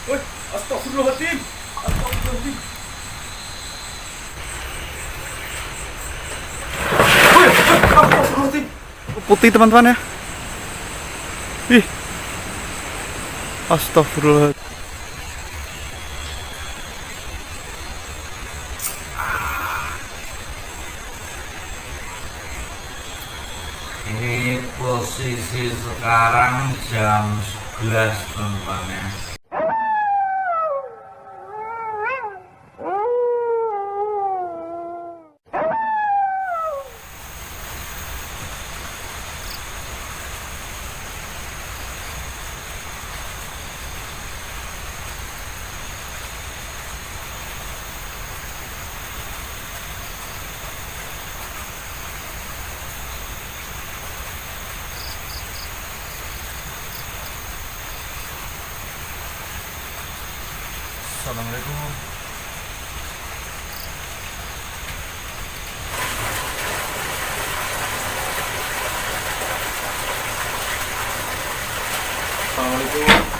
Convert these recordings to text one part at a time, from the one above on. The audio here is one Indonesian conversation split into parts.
Woi, astagfirullahaladzim. Astagfirullahaladzim. Woi, astagfirullahaladzim. Putih teman-teman ya. Ih. Astagfirullah. Ini posisi sekarang jam 11 teman-teman ya. Assalamualaikum. Assalamualaikum.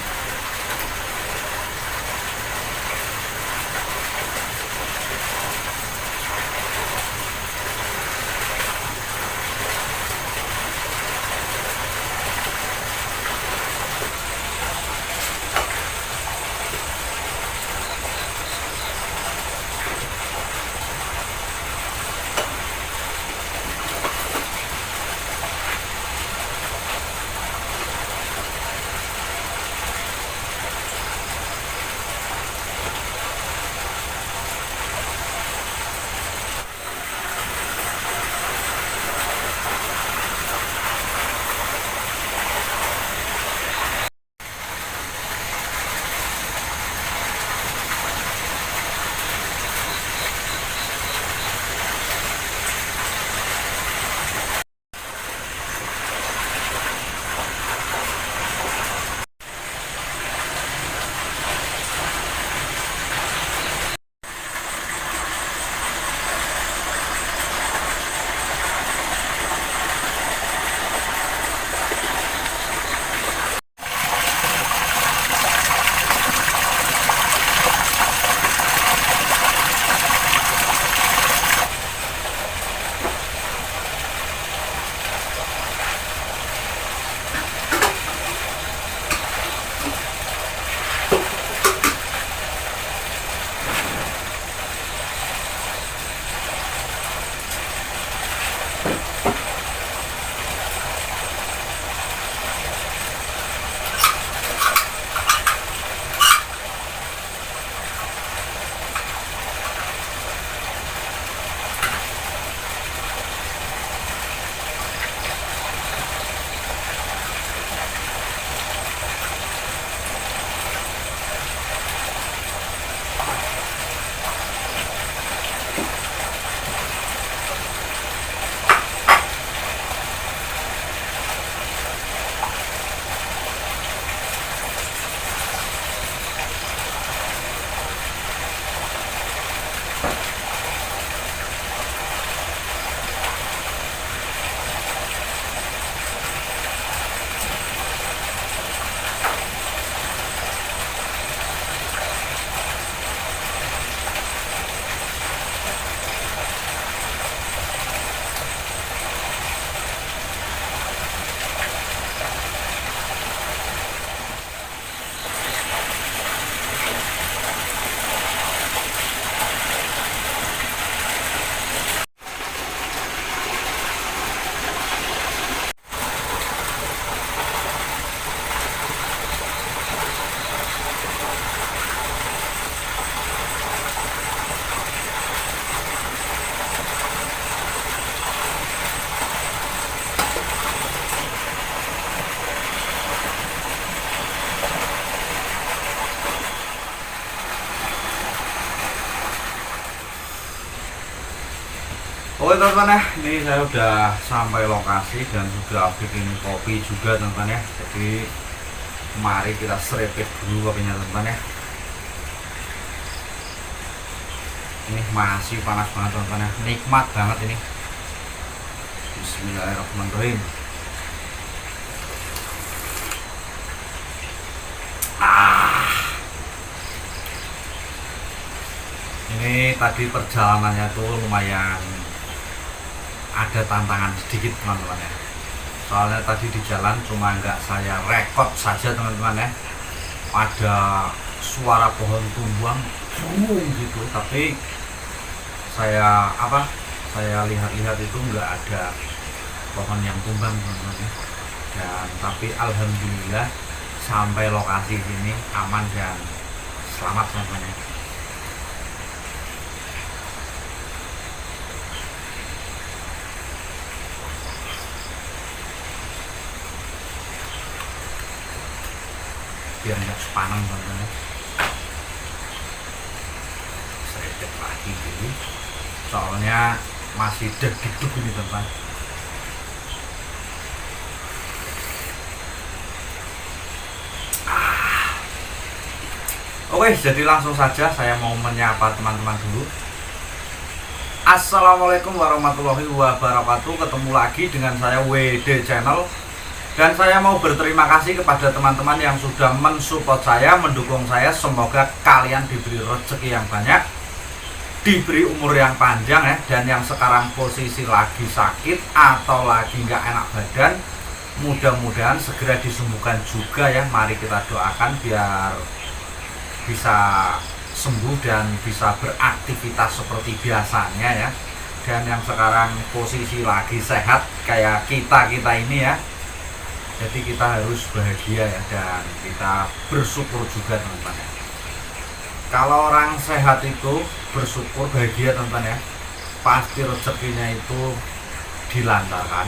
Oke teman-teman ya, ini saya udah sampai lokasi dan sudah bikin kopi juga teman-teman ya. Jadi mari kita serepet dulu kopinya teman-teman ya. Ini masih panas banget teman-teman ya, nikmat banget ini. Bismillahirrahmanirrahim. ini tadi perjalanannya tuh lumayan ada tantangan sedikit teman-teman ya. Soalnya tadi di jalan cuma nggak saya rekod saja teman-teman ya, ada suara pohon tumbang gitu, tapi saya lihat-lihat itu nggak ada pohon yang tumbang teman-teman ya. Dan tapi alhamdulillah sampai lokasi ini aman dan selamat teman-teman ya. Biar nggak sepanang teman-teman ya. Saya cek lagi dulu, soalnya masih deg-deg ini teman-teman. Oke, jadi langsung saja saya mau menyapa teman-teman dulu. Assalamualaikum warahmatullahi wabarakatuh. Ketemu lagi dengan saya WD Channel. Dan saya mau berterima kasih kepada teman-teman yang sudah mensupport saya, mendukung saya. Semoga kalian diberi rezeki yang banyak, diberi umur yang panjang ya. Dan yang sekarang posisi lagi sakit atau lagi nggak enak badan, mudah-mudahan segera disembuhkan juga ya. Mari kita doakan biar bisa sembuh dan bisa beraktivitas seperti biasanya ya. Dan yang sekarang posisi lagi sehat kayak kita ini ya, jadi kita harus bahagia ya, dan kita bersyukur juga teman-teman ya. Kalau orang sehat itu bersyukur bahagia teman-teman ya, pasti rezekinya itu dilantarkan,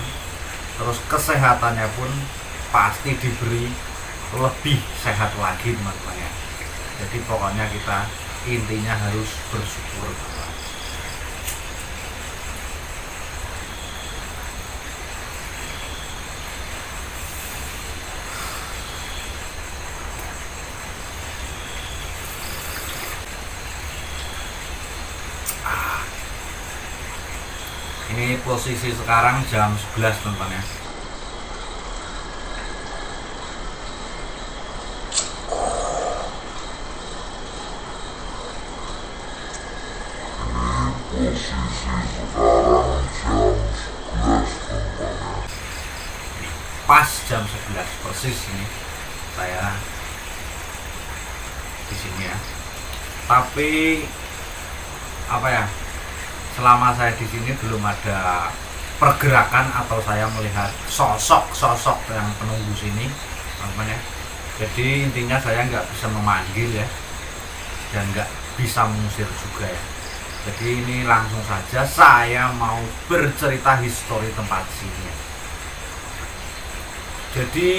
terus kesehatannya pun pasti diberi lebih sehat lagi teman-teman ya. Jadi pokoknya kita intinya harus bersyukur teman-teman. Ini posisi sekarang jam 11 teman-teman ya. Pas jam 11 persis ini saya di sini ya. Tapi apa ya, selama saya di sini belum ada pergerakan atau saya melihat sosok yang penunggu sini teman-teman ya. Jadi intinya saya nggak bisa memanggil ya, dan nggak bisa mengusir juga ya. Jadi ini langsung saja saya mau bercerita histori tempat sini ya. Jadi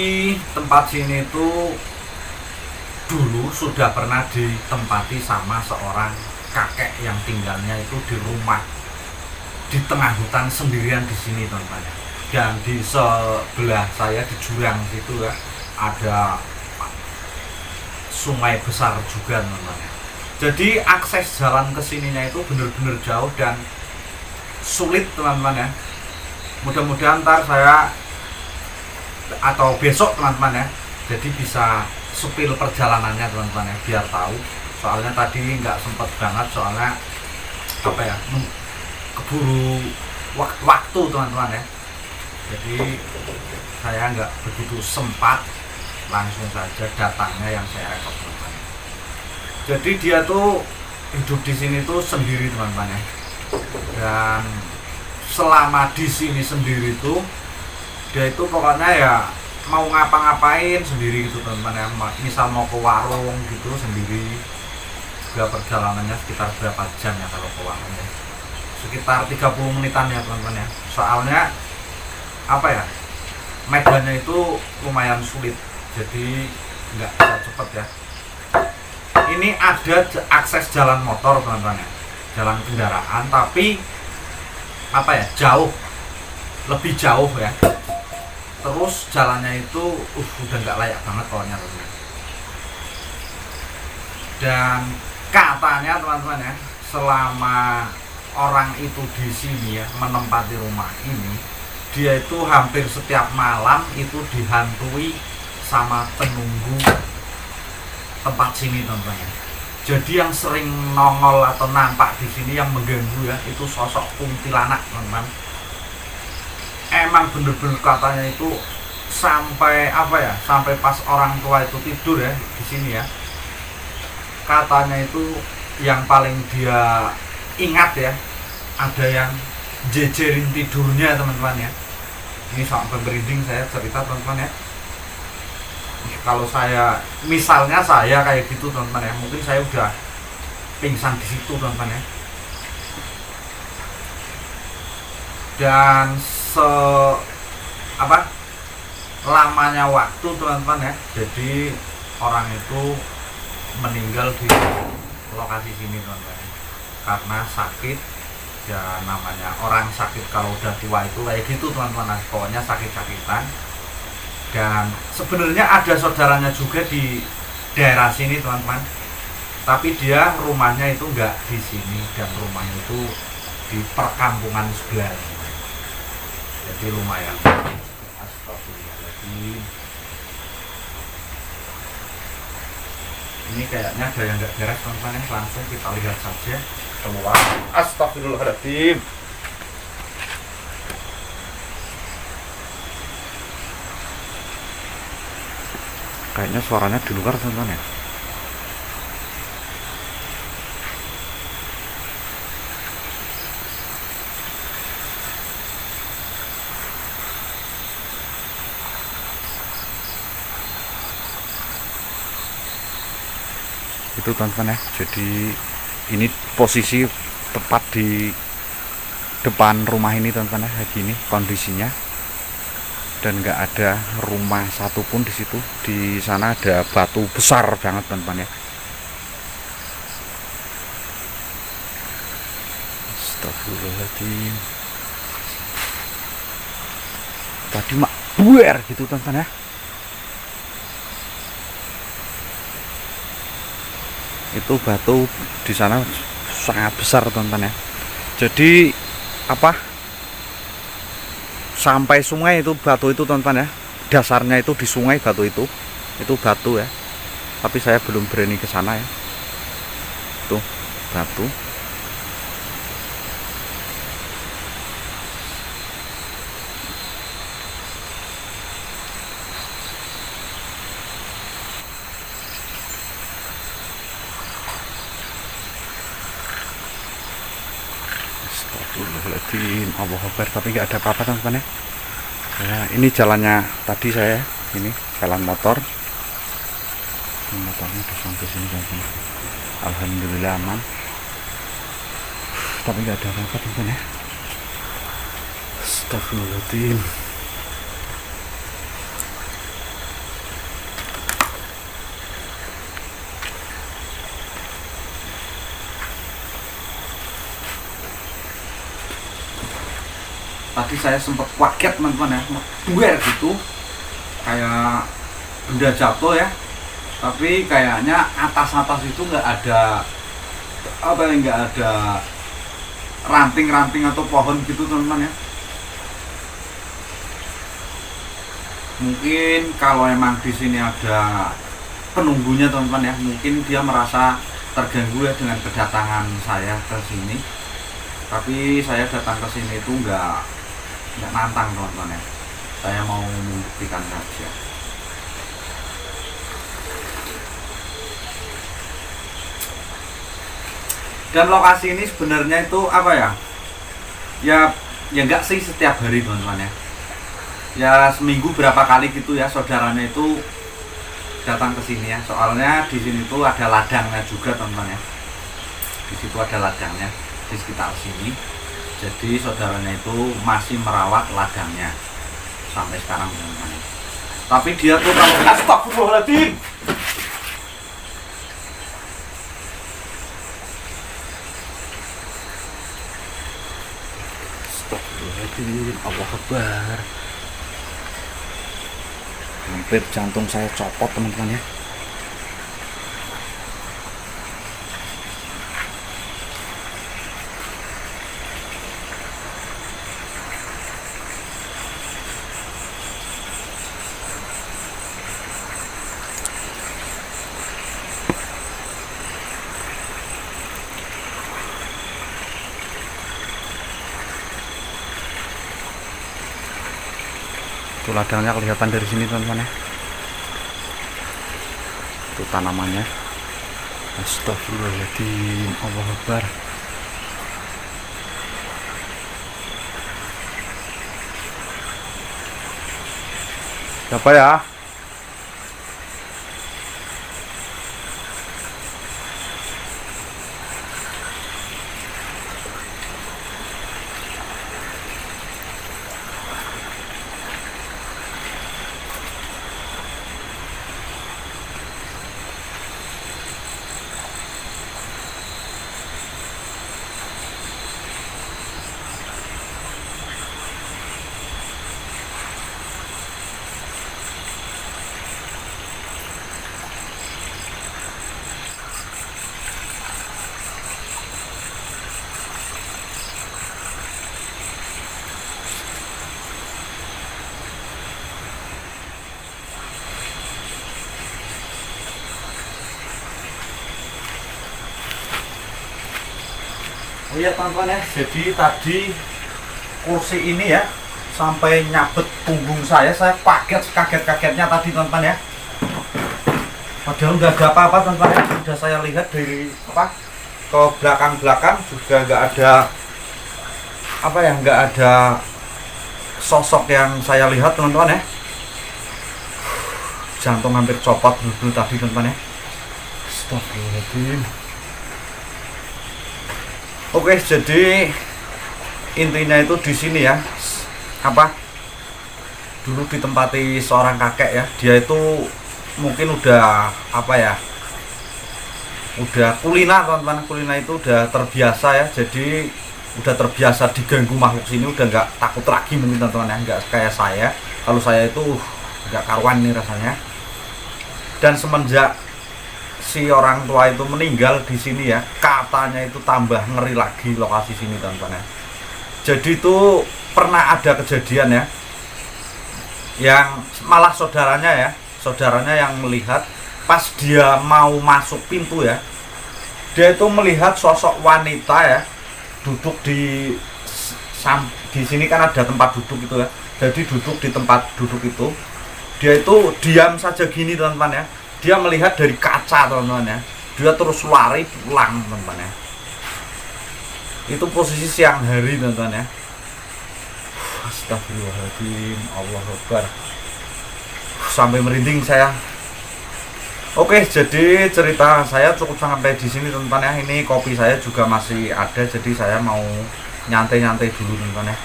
tempat sini itu dulu sudah pernah ditempati sama seorang kakek yang tinggalnya itu di rumah di tengah hutan sendirian di sini teman-teman ya. Dan di sebelah saya di jurang situ ya ada sungai besar juga teman-teman ya. Jadi akses jalan ke sininya itu benar-benar jauh dan sulit teman-teman ya. Mudah-mudahan ntar saya atau besok teman-teman ya, jadi bisa sepil perjalanannya teman-teman ya, biar tahu. Soalnya tadi nggak sempet banget, soalnya apa ya, keburu waktu teman-teman ya. Jadi saya nggak begitu sempat, langsung saja datangnya yang saya rekod teman-teman. Jadi dia tuh hidup di sini tuh sendiri teman-teman ya. Dan selama di sini sendiri tuh dia itu pokoknya ya mau ngapa-ngapain sendiri gitu teman-teman ya. Misal mau ke warung gitu sendiri. Juga perjalanannya sekitar berapa jam ya kalau ke warung ya? Sekitar 30 menitan ya teman-teman ya. Soalnya apa ya, medannya itu lumayan sulit, jadi nggak bisa cepet ya. Ini ada akses jalan motor teman-teman ya, jalan kendaraan, tapi apa ya, jauh, lebih jauh ya. Terus jalannya itu udah nggak layak banget pokoknya teman-teman. Dan katanya teman-teman ya, selama orang itu di sini ya menempati rumah ini, dia itu hampir setiap malam itu dihantui sama penunggu tempat sini teman-teman ya. Jadi yang sering nongol atau nampak di sini yang mengganggu ya, itu sosok kuntilanak, teman-teman. Emang bener-bener katanya itu sampai apa ya, sampai pas orang tua itu tidur ya di sini ya, katanya itu yang paling dia ingat ya, ada yang jejerin tidurnya, teman-teman ya. Ini sampai merinding saya cerita, teman-teman ya. Kalau saya, misalnya saya kayak gitu, teman-teman ya, mungkin saya udah pingsan di situ, teman-teman ya. Dan lamanya waktu, teman-teman ya, jadi orang itu meninggal di lokasi sini, teman-teman ya, karena sakit. Ya namanya orang sakit kalau udah tua itu kayak gitu, teman-teman. Pokoknya sakit-sakitan. Dan sebenarnya ada saudaranya juga di daerah sini, teman-teman, tapi dia rumahnya itu enggak di sini, dan rumahnya itu di perkampungan sebelah, jadi lumayan. Astagfirullahaladzim. Ini kayaknya ada yang enggak beres, teman-teman ya. Langsung kita lihat saja keluar. Astagfirullahaladzim. Kayaknya suaranya di luar, teman-teman ya. Itu, teman-teman ya. Jadi ini posisi tepat di depan rumah ini, teman-teman ya. Kayak gini kondisinya. Dan nggak ada rumah satupun di situ. Di sana ada batu besar banget, teman-teman ya. Astagfirullahaladzim. Tadi mak buer gitu, teman-teman ya. Itu batu di sana sangat besar, teman-teman ya. Jadi apa? Sampai sungai itu batu itu, teman-teman ya. Dasarnya itu di sungai batu itu batu ya. Tapi saya belum berani ke sana ya. Tuh batu. Astagfirullahaladzim, Allahu Akbar. Tapi nggak ada apa-apa, teman-teman ya. Nah, ini jalannya tadi saya, ini jalan motor. Motornya udah sampai sini, teman-teman. Alhamdulillah aman. Tapi nggak ada apa-apa, teman-teman ya. Astagfirullahaladzim. Tadi saya sempat kaget, teman-teman ya, buer gitu, kayak benda jatuh ya. Tapi kayaknya atas itu nggak ada apa ya, nggak ada ranting-ranting atau pohon gitu, teman-teman ya. Mungkin kalau emang di sini ada penunggunya, teman-teman ya, mungkin dia merasa terganggu ya dengan kedatangan saya ke sini. Tapi saya datang ke sini itu nggak nantang, teman-teman ya. Saya mau membuktikan saja. Dan lokasi ini sebenarnya itu apa ya? Ya enggak sih setiap hari, teman-teman ya. Ya seminggu berapa kali gitu ya saudaranya itu datang ke sini ya. Soalnya di sini tuh ada ladangnya juga, teman-teman ya. Di situ ada ladangnya di sekitar sini. Jadi saudaranya itu masih merawat ladangnya sampai sekarang, teman-teman. Tapi dia tuh kalau astagfirullahaladzim. Astagfirullahaladzim, Allahu Akbar. Hampir jantung saya copot, teman-teman ya. Tuh ladangnya kelihatan dari sini teman-teman ya. Itu tanamannya. Astagfirullahaladzim, Allahu Akbar. Siapa ya? Oh iya teman-teman ya, jadi tadi kursi ini ya sampai nyabet punggung saya kaget-kagetnya tadi teman-teman ya. Padahal nggak ada apa-apa teman-teman ya, sudah saya lihat dari ke belakang-belakang juga nggak ada nggak ada sosok yang saya lihat teman-teman ya. Jantung hampir copot dulu tadi teman-teman ya. Astagfirullahaladzim. Oke, jadi intinya itu di sini ya. Dulu ditempati seorang kakek ya. Dia itu mungkin udah udah kulina teman-teman. Kulina itu udah terbiasa ya. Jadi udah terbiasa diganggu makhluk sini, udah nggak takut lagi mungkin teman-teman ya. Nggak kayak saya. Kalau saya itu nggak karuan nih rasanya. Dan semenjak si orang tua itu meninggal di sini ya, katanya itu tambah ngeri lagi lokasi sini teman-teman ya. Jadi itu pernah ada kejadian ya, yang malah saudaranya yang melihat pas dia mau masuk pintu ya, dia itu melihat sosok wanita ya duduk di sini kan ada tempat duduk itu ya. Jadi duduk di tempat duduk itu, dia itu diam saja gini teman-teman ya. Dia melihat dari kaca teman-teman ya. Dia terus lari pulang teman-teman ya. Itu posisi siang hari teman-teman ya. Astagfirullahaladzim, Allahu Akbar. Sampai merinding saya. Oke, jadi cerita saya cukup sampai di sini teman-teman ya. Ini kopi saya juga masih ada, jadi saya mau nyantai-nyantai dulu teman-teman ya.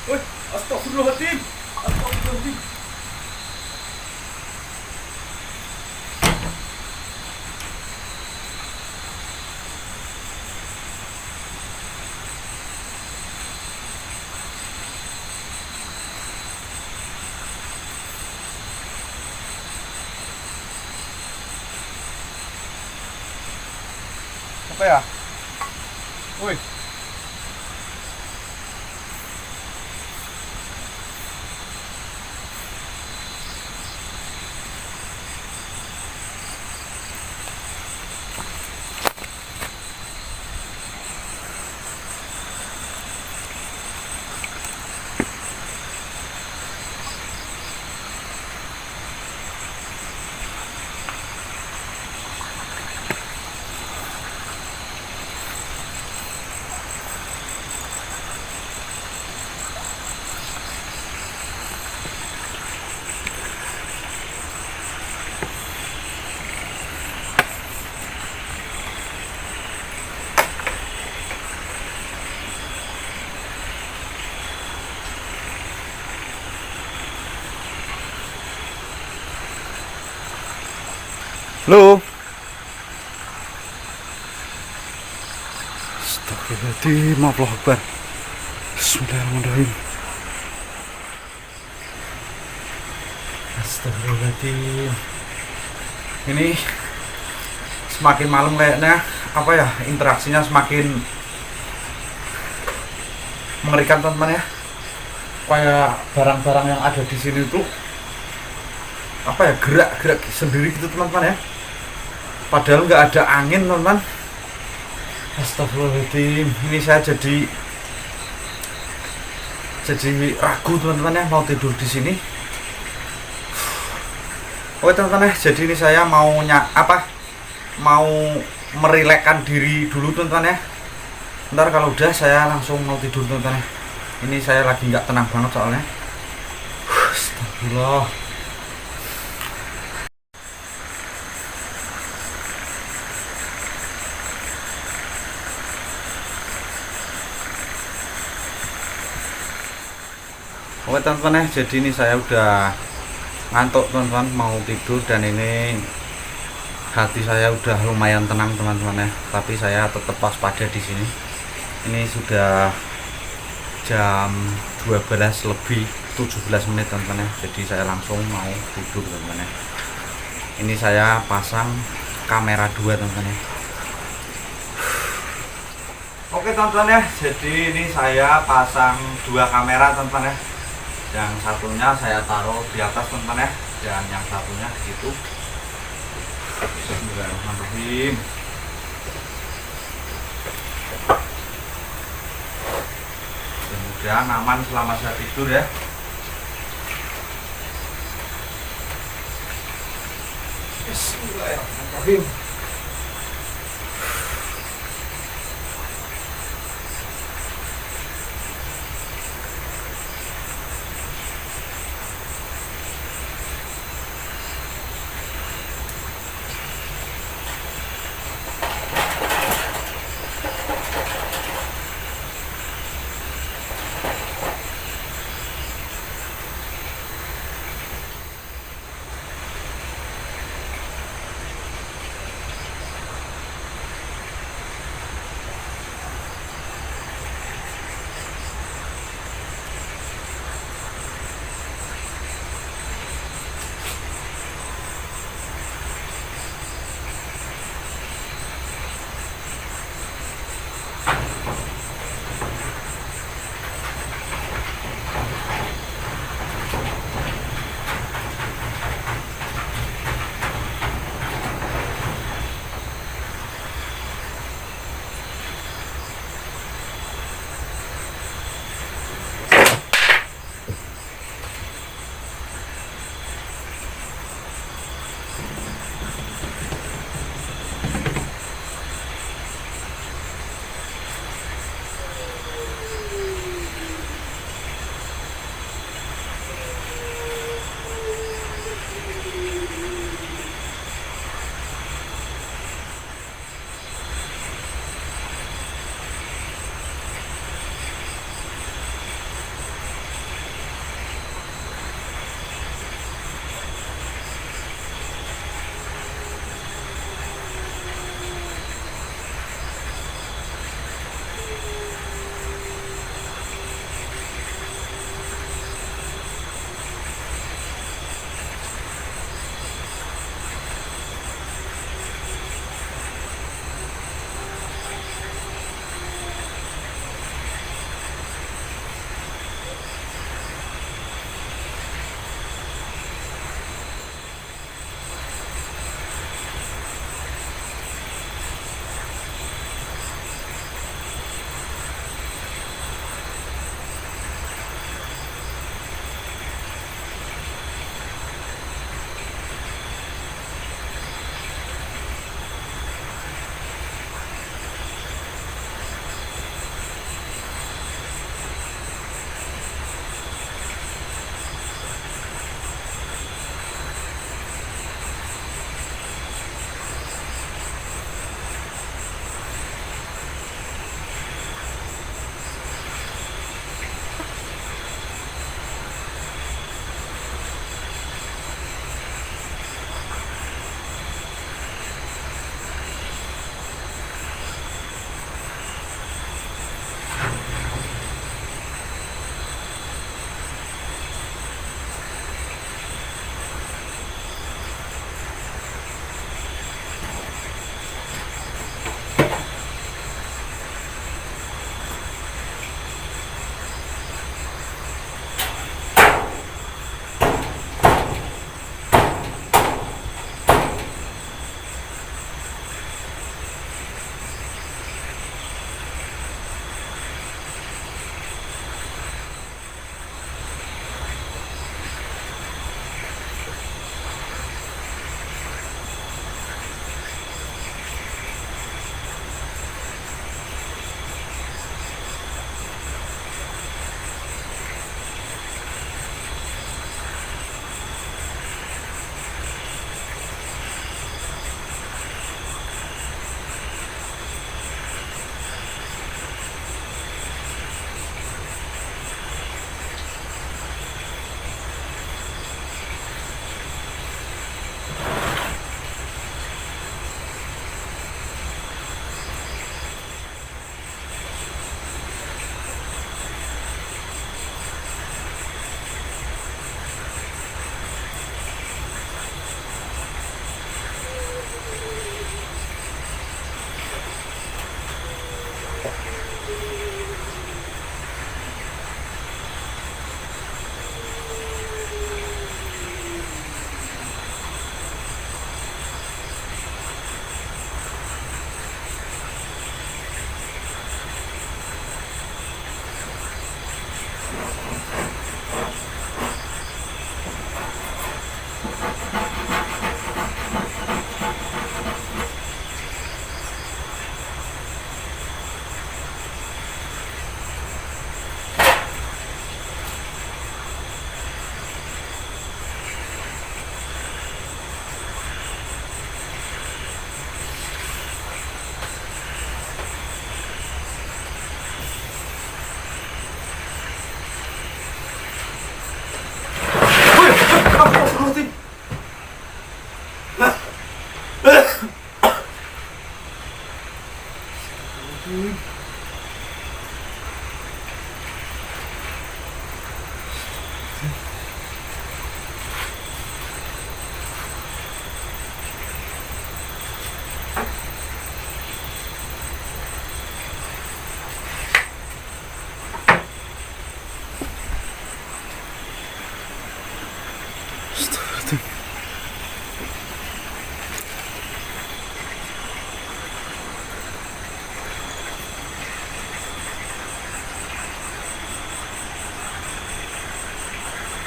Woi, astagfirullahaladzim. Astagfirullahaladzim. Apa ya? Woi. Halo. Astagfirullahaladzim, Allahu Akbar. Bismillahirrahmanirrahim. Astagfirullahaladzim. Ini semakin malam kayaknya apa ya, interaksinya semakin mengerikan teman-teman ya. Kayak barang-barang yang ada di sini tuh apa ya, gerak-gerak sendiri gitu teman-teman ya. Padahal nggak ada angin teman-teman. Astagfirullahaladzim, ini saya jadi ragu teman-teman ya mau tidur di sini. Oke teman-teman ya, jadi ini saya mau mau merilekkan diri dulu teman-teman ya. Ntar kalau udah saya langsung mau tidur teman-teman ya. Ini saya lagi nggak tenang banget soalnya. Astagfirullah. Oke teman-teman ya, jadi ini saya udah ngantuk teman-teman, mau tidur, dan ini hati saya udah lumayan tenang teman-teman ya. Tapi saya tetap waspada di sini. Ini sudah jam 12 lebih 17 menit teman-teman ya. Jadi saya langsung mau tidur teman-teman ya. Ini saya pasang kamera 2 teman-teman ya. Oke teman-teman ya, jadi ini saya pasang 2 kamera teman-teman ya. Yang satunya saya taruh di atas teman-teman ya, dan yang satunya gitu. Bismillahirrahmanirrahim. Mudah-mudahan aman selama saya tidur ya. Bismillahirrahmanirrahim.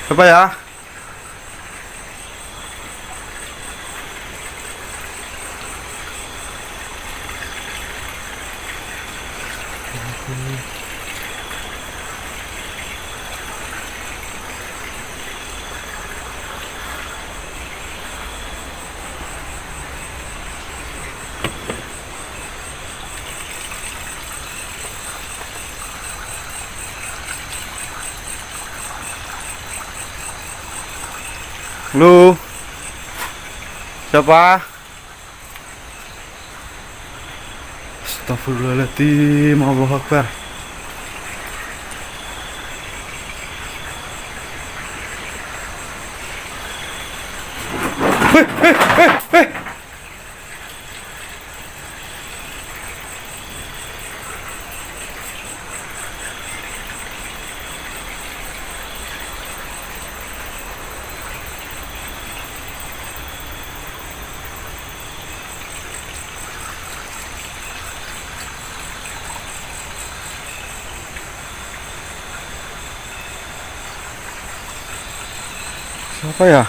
Apa ya? Lu siapa? Astagfirullahaladzim, Allahu Akbar. Siapa ya?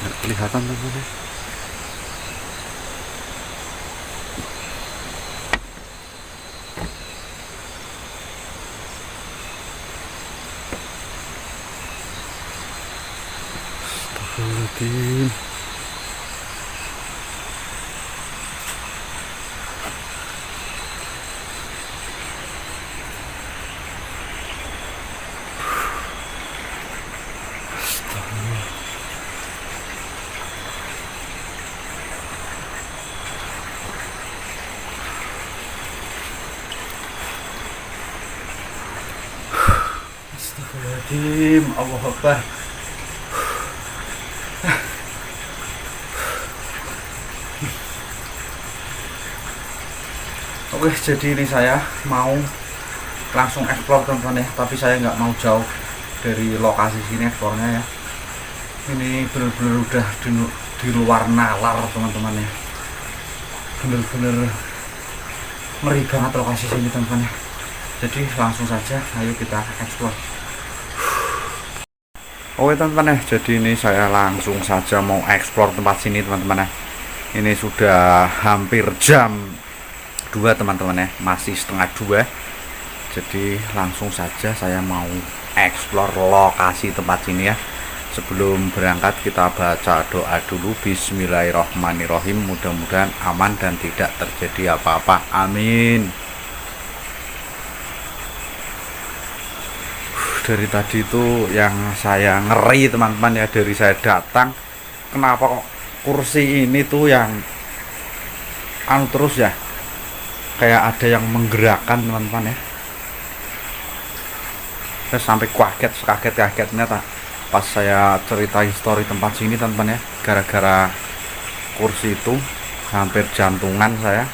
Nggak kelihatan teman-teman. Astagfirullahaladzim. Astagfirullahaladzim, Allahu Akbar. Oke, jadi ini saya mau langsung explore teman-teman ya, tapi saya nggak mau jauh dari lokasi sini eksplornya ya. Ini bener-bener udah di luar nalar teman-teman ya, bener-bener ngeri banget lokasi sini teman-teman ya. Jadi langsung saja, ayo kita explore. Oke teman-teman ya, jadi ini saya langsung saja mau explore tempat sini teman-teman ya. Ini sudah hampir jam 2 teman-teman ya, masih setengah 2. Jadi langsung saja saya mau explore lokasi tempat sini ya. Sebelum berangkat kita baca doa dulu. Bismillahirrahmanirrahim. Mudah-mudahan aman dan tidak terjadi apa-apa, amin. Dari tadi itu yang saya ngeri teman-teman ya, dari saya datang kenapa kok kursi ini tuh yang terus ya, kayak ada yang menggerakkan teman-teman ya. Saya sampai kaget-kagetnya pas saya cerita histori tempat sini teman-teman ya, gara-gara kursi itu hampir jantungan saya.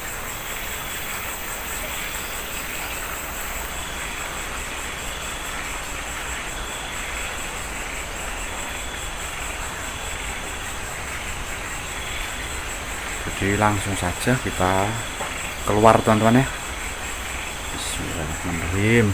Jadi langsung saja kita keluar teman-teman ya. Bismillahirrahmanirrahim.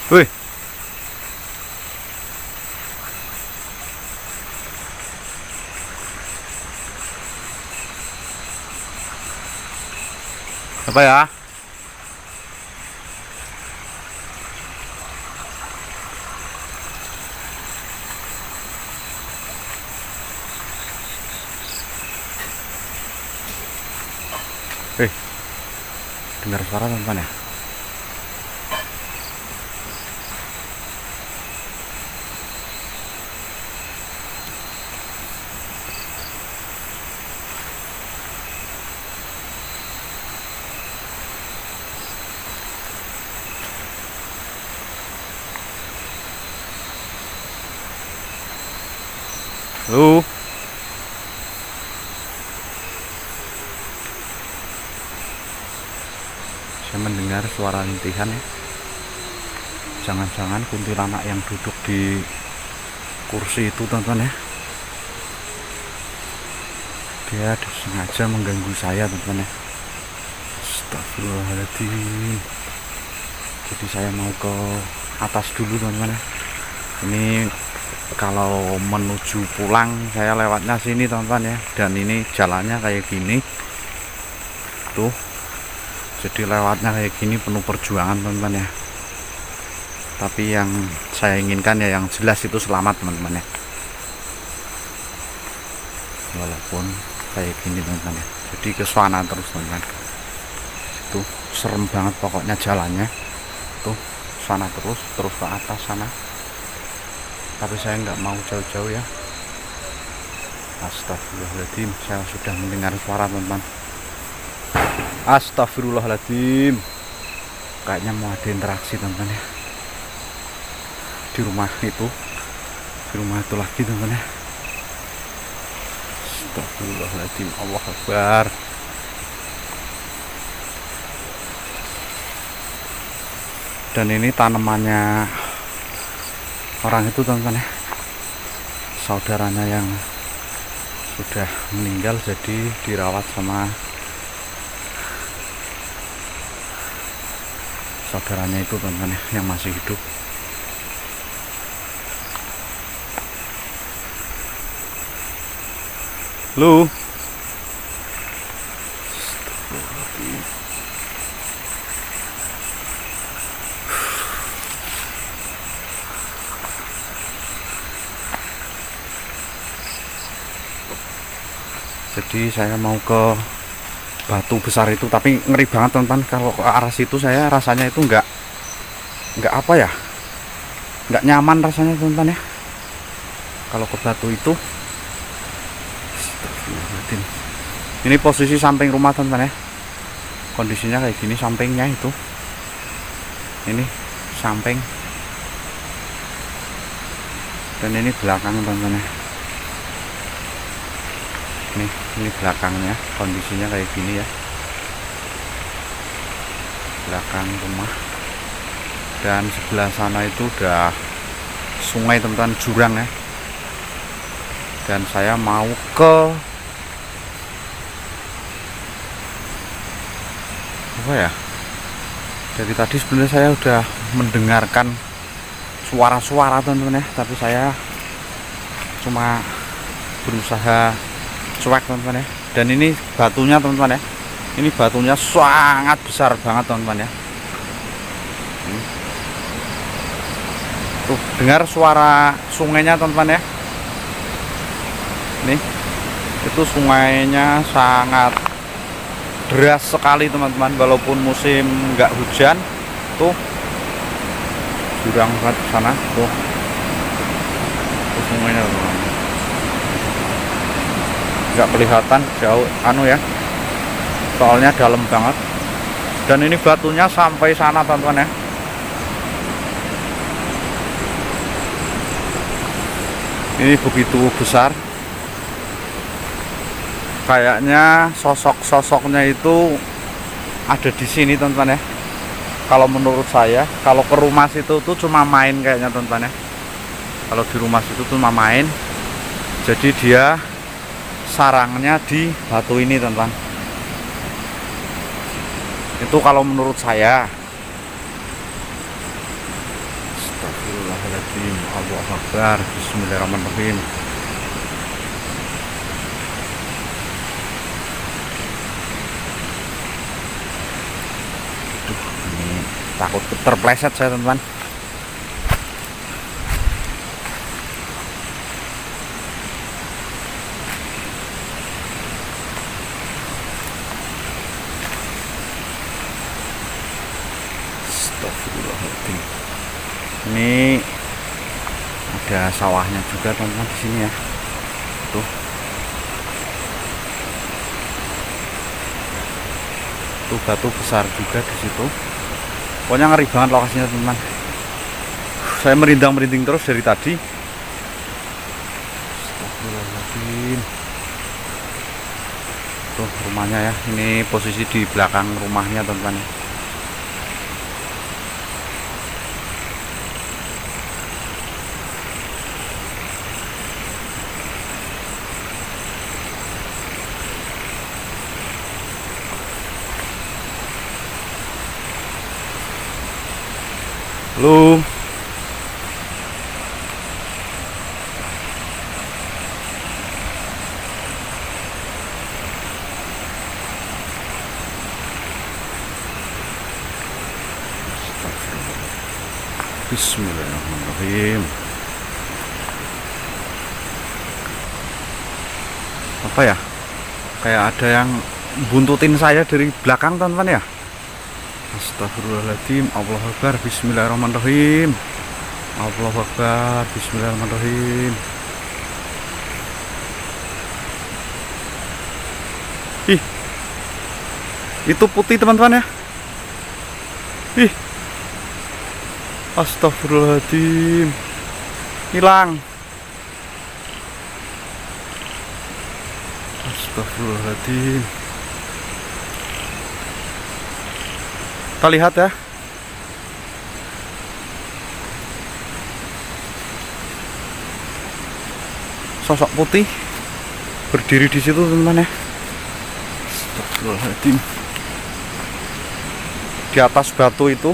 Wih, apa ya? Dengar suara teman-teman ya? Halo. Saya mendengar suara rintihan ya. Jangan-jangan kuntilanak yang duduk di kursi itu teman-teman ya. Dia sengaja mengganggu saya teman-teman ya. Astagfirullahaladzim. Jadi saya mau ke atas dulu teman-teman ya. Ini kalau menuju pulang saya lewatnya sini teman-teman ya. Dan ini jalannya kayak gini. Tuh. Jadi lewatnya kayak gini penuh perjuangan teman-teman ya. Tapi yang saya inginkan ya yang jelas itu selamat teman-teman ya. Walaupun kayak gini teman-teman ya. Jadi ke sana terus teman-teman. Itu serem banget pokoknya jalannya. Tuh sana terus ke atas sana. Tapi saya nggak mau jauh-jauh ya. Astagfirullahaladzim. Saya sudah mendengar suara teman-teman. Astagfirullahaladzim. Kayaknya mau ada interaksi teman-teman ya. Di rumah itu lagi teman-teman ya. Astagfirullahaladzim. Allah Akbar. Dan ini tanamannya orang itu teman-teman ya. Saudaranya yang sudah meninggal, jadi dirawat sama saudaranya itu teman-teman ya, yang masih hidup. Halo. Jadi saya mau ke batu besar itu, tapi ngeri banget teman-teman. Kalau ke arah situ saya rasanya itu nggak apa ya, nggak nyaman rasanya teman-teman ya. Kalau ke batu itu. Ini posisi samping rumah teman-teman ya. Kondisinya kayak gini sampingnya itu. Ini samping. Dan ini belakang teman-teman ya. Ini belakangnya kondisinya kayak gini ya. Belakang rumah. Dan sebelah sana itu udah sungai teman-teman, jurang ya. Dan saya mau ke apa ya, dari tadi sebenarnya saya udah mendengarkan suara-suara teman-teman ya, tapi saya cuma berusaha cuek teman-teman ya. Dan ini batunya teman-teman ya, ini batunya sangat besar banget teman-teman ya. Tuh dengar suara sungainya teman-teman ya. Nih itu sungainya sangat deras sekali teman-teman, walaupun musim nggak hujan. Tuh jurang banget sana tuh, sungainya teman-teman. Nggak kelihatan jauh ya, soalnya dalam banget. Dan ini batunya sampai sana teman-teman ya. Ini begitu besar. Kayaknya sosok-sosoknya itu ada di sini teman-teman ya. Kalau menurut saya, kalau ke rumah situ tuh cuma main kayaknya teman-teman ya. Kalau di rumah situ tuh cuma main. Jadi dia sarangnya di batu ini teman-teman. Itu kalau menurut saya. Astagfirullahaladzim. Allahu Akbar. Bismillahirrahmanirrahim. Takut terpleset saya teman-teman. Astagfirullahaladzim. Ini ada sawahnya juga teman-teman di sini ya. Tuh. Tuh batu besar juga di situ. Pokoknya ngeri banget lokasinya teman-teman. Saya merinding terus dari tadi. Astagfirullahaladzim. Tuh rumahnya ya, ini posisi di belakang rumahnya teman-teman. Belum. Bismillahirrahmanirrahim. Apa ya? Kayak ada yang buntutin saya dari belakang teman-teman ya. Astagfirullahaladzim. Allahu Akbar. Bismillahirrahmanirrahim. Allahu Akbar. Bismillahirrahmanirrahim. Ih, itu putih teman-teman ya. Ih, astagfirullahaladzim. Hilang. Astagfirullahaladzim. Kita lihat ya. Sosok putih berdiri di situ teman-teman ya. Astagfirullahaladzim. Di atas batu itu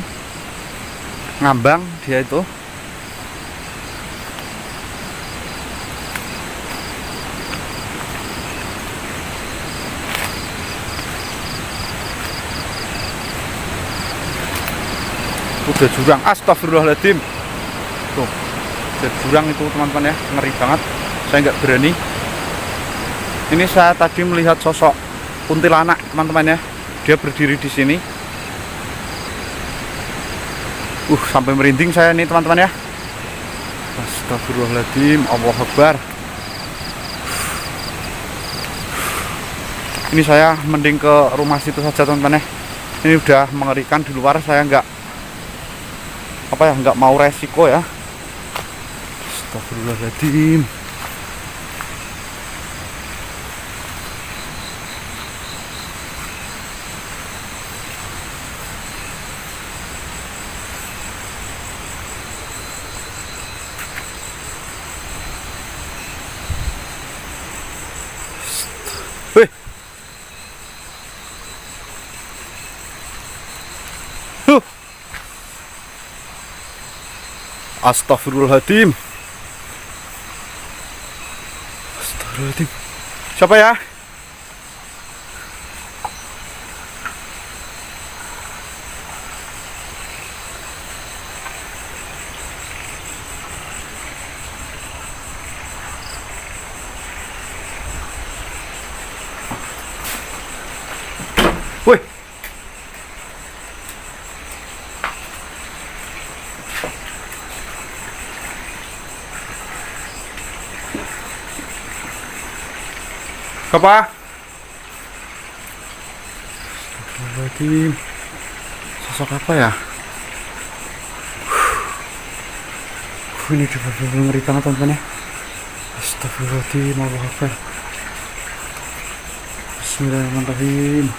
ngambang dia itu. Udah jurang. Astagfirullahaladzim. Tuh, udah jurang itu teman-teman ya, ngeri banget. Saya nggak berani. Ini saya tadi melihat sosok kuntilanak teman-teman ya. Dia berdiri di sini. Sampai merinding saya nih teman-teman ya. Astagfirullahaladzim. Allahu Akbar. Ini saya mending ke rumah situ saja teman-teman ya. Ini udah mengerikan di luar, saya nggak mau resiko ya. Astagfirullahaladzim. Wih. Astagfirullahaladzim. Astagfirullahaladzim. Siapa ya? Woi. Apa? Astagfirullahaladzim. Sosok apa ya? Ini benar-benar ngeri banget teman-teman ya. Astagfirullahaladzim. Allahu Akbar. Bismillahirrahmanirrahim.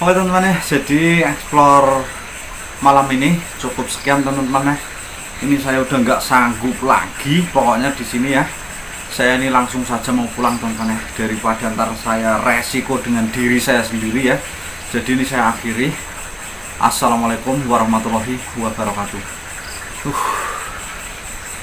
Oke teman-teman ya, jadi explore malam ini cukup sekian teman-teman ya. Ini saya udah nggak sanggup lagi pokoknya di sini ya. Saya ini langsung saja mau pulang teman-teman ya, daripada ntar saya resiko dengan diri saya sendiri ya. Jadi ini saya akhiri. Assalamualaikum warahmatullahi wabarakatuh.